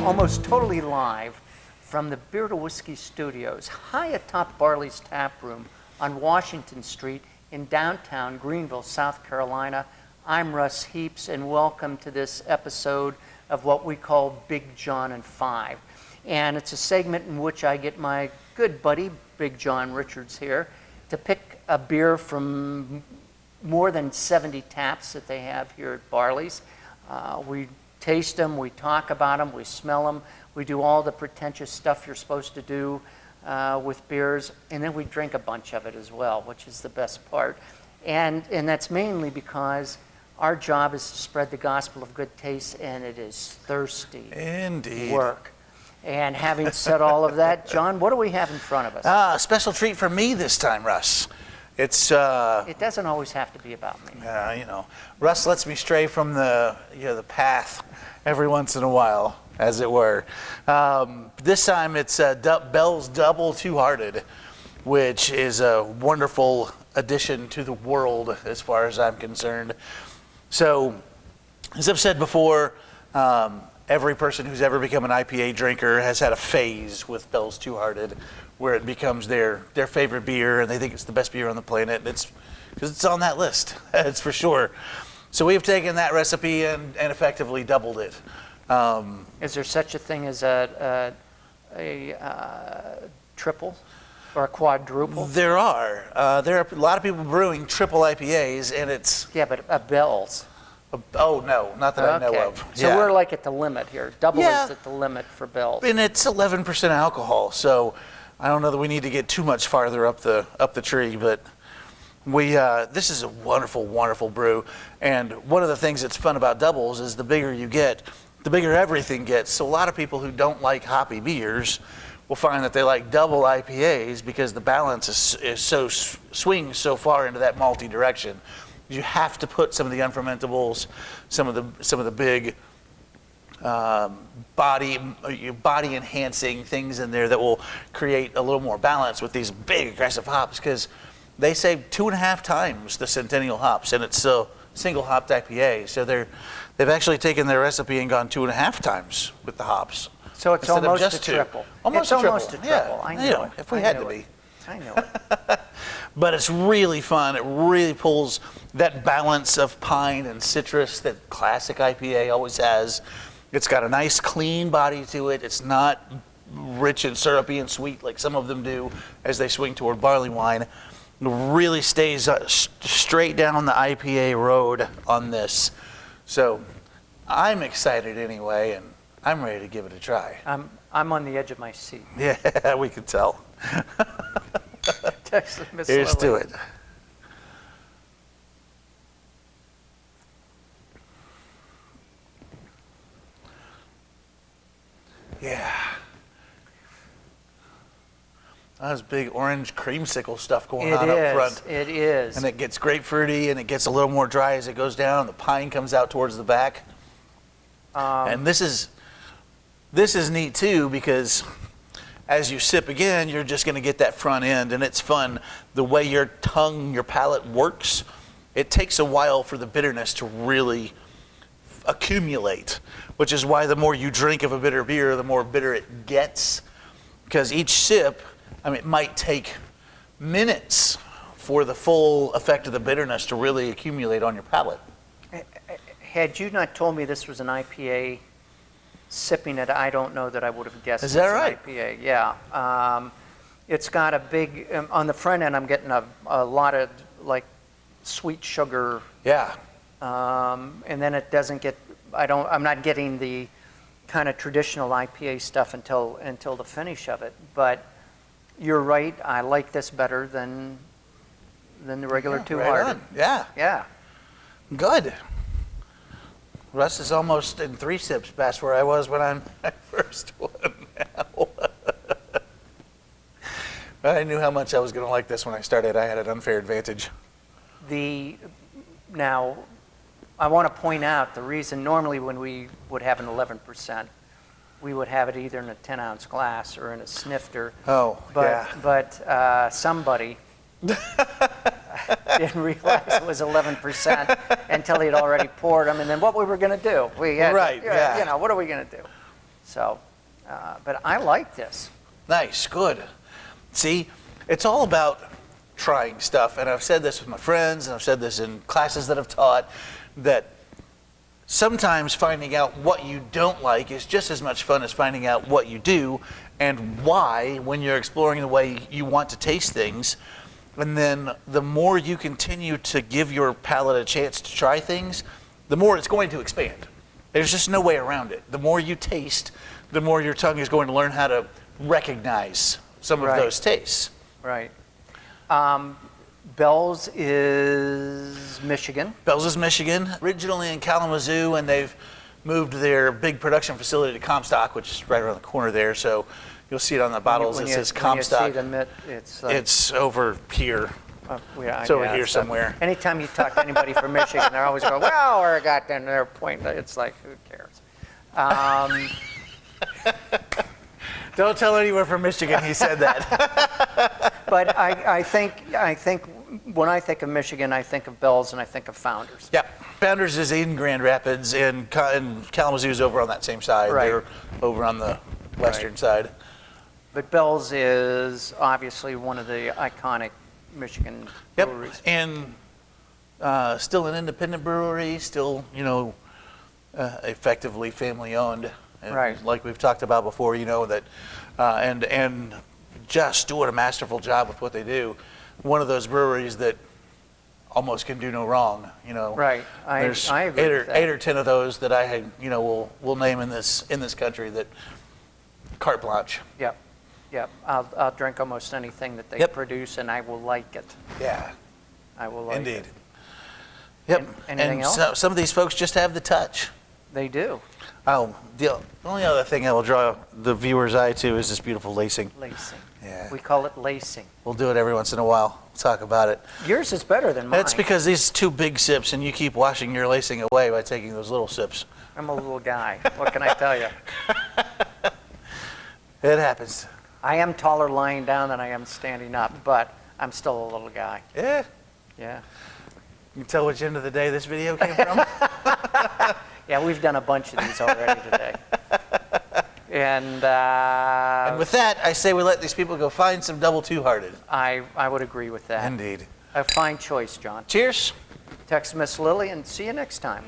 almost totally live from the Beer to Whiskey Studios, high atop Barley's Tap Room on Washington Street in downtown Greenville, South Carolina. I'm Russ Heaps, and welcome to this episode of what we call Big Jon and Five. And it's a segment in which I get my good buddy, Big Jon Richards here, to pick a beer from more than 70 taps that they have here at Barley's. We taste them, we talk about them, we smell them, we do all the pretentious stuff you're supposed to do with beers, and then we drink a bunch of it as well, which is the best part. And that's mainly because our job is to spread the gospel of good taste, and it is thirsty Indeed. work. And having said all of that, John, what do we have in front of us? A special treat for me this time, Russ. It's It doesn't always have to be about me. Russ lets me stray from the path every once in a while, as it were. This time it's Bell's Double Two-Hearted, which is a wonderful addition to the world as far as I'm concerned. So, as I've said before, every person who's ever become an IPA drinker has had a phase with Bell's Two-Hearted where it becomes their favorite beer and they think it's the best beer on the planet. And it's because it's on that list, it's for sure. So we've taken that recipe and effectively doubled it. Is there such a thing as a triple or a quadruple? There are a lot of people brewing triple IPAs, and it's... Yeah, but a Bell's. Oh, no, not that I know of. So we're like at the limit here. Double is at the limit for Bell's. And it's 11% alcohol, so I don't know that we need to get too much farther up the tree, but this is a wonderful, wonderful brew. And one of the things that's fun about doubles is the bigger you get, the bigger everything gets. So a lot of people who don't like hoppy beers will find that they like double IPAs because the balance is so swings so far into that malty direction. You have to put some of the unfermentables, some of the big body enhancing things in there that will create a little more balance with these big aggressive hops, because they say 2.5 times the Centennial hops, and it's a single hopped IPA. So they've actually taken their recipe and gone 2.5 times with the hops. So it's almost a triple. Almost a triple. triple. Yeah. I know it. If we had to be. I know it. But it's really fun. It really pulls that balance of pine and citrus that classic IPA always has. It's got a nice clean body to it. It's not rich and syrupy and sweet like some of them do as they swing toward barley wine. It really stays straight down the IPA road on this. So I'm excited anyway, and I'm ready to give it a try. I'm on the edge of my seat. Yeah, we can tell. Here's to it. Yeah. That's big orange creamsicle stuff going on up front. It is. And it gets grapefruity, and it gets a little more dry as it goes down. The pine comes out towards the back. And this is neat too, because as you sip again, you're just going to get that front end, and it's fun. The way your tongue, your palate works, it takes a while for the bitterness to really accumulate, which is why the more you drink of a bitter beer, the more bitter it gets, because each sip, it might take minutes for the full effect of the bitterness to really accumulate on your palate. Had you not told me this was an IPA, sipping it, I don't know that I would have guessed. Is that right? IPA, yeah. It's got a big, on the front end, I'm getting a lot of like sweet sugar. Yeah. And then it doesn't get, I'm not getting the kind of traditional IPA stuff until the finish of it. But you're right, I like this better than the regular Two-Hearted. Right. Yeah. Good. Russ is almost in 3 sips past where I was when I'm my first one now. I knew how much I was going to like this when I started. I had an unfair advantage. Now, I want to point out the reason normally when we would have an 11%, we would have it either in a 10-ounce glass or in a snifter. Oh, yeah. But somebody didn't realize it was 11% until he'd already poured them. And then what we were going to do? We had, right, you know, what are we going to do? So, but I like this. Nice, good. See, it's all about trying stuff, and I've said this with my friends, and I've said this in classes that I've taught, that sometimes finding out what you don't like is just as much fun as finding out what you do and why when you're exploring the way you want to taste things. And then the more you continue to give your palate a chance to try things, the more it's going to expand. There's just no way around it. The more you taste, the more your tongue is going to learn how to recognize some of those tastes. Right. Bell's is Michigan. Bell's is Michigan, originally in Kalamazoo, and they've moved their big production facility to Comstock, which is right around the corner there. So you'll see it on the bottles. It says Comstock. When you see it's like, it's over here. It's over here somewhere. Anytime you talk to anybody from Michigan, they're always going, well, or got them, they're pointing. It's like, who cares? Don't tell anyone from Michigan he said that. But I think when I think of Michigan, I think of Bell's and I think of Founders. Yeah, Founders is in Grand Rapids, and Kalamazoo is over on that same side. Right. They're over on the western side. But Bell's is obviously one of the iconic Michigan breweries. And still an independent brewery, still, effectively family owned. And right. Like we've talked about before, that, and just doing a masterful job with what they do. One of those breweries that almost can do no wrong, Right. There's I agree with that. 8 or 10 of those that I had, will name in this country that carte blanche. Yep. Yep. I'll drink almost anything that they produce, and I will like it. Yeah. I will like Indeed. it. Yep. Anything else? So, some of these folks just have the touch. They do. Oh, the only other thing I will draw the viewer's eye to is this beautiful lacing. Lacing. Yeah. We call it lacing. We'll do it every once in a while. We'll talk about it. Yours is better than mine. That's because these 2 big sips, and you keep washing your lacing away by taking those little sips. I'm a little guy. What can I tell you? It happens. I am taller lying down than I am standing up, but I'm still a little guy. Yeah. Yeah. You can tell which end of the day this video came from? Yeah, we've done a bunch of these already today. And with that, I say we let these people go find some double two-hearted. I would agree with that. Indeed. A fine choice, John. Cheers. Text Miss Lily and see you next time.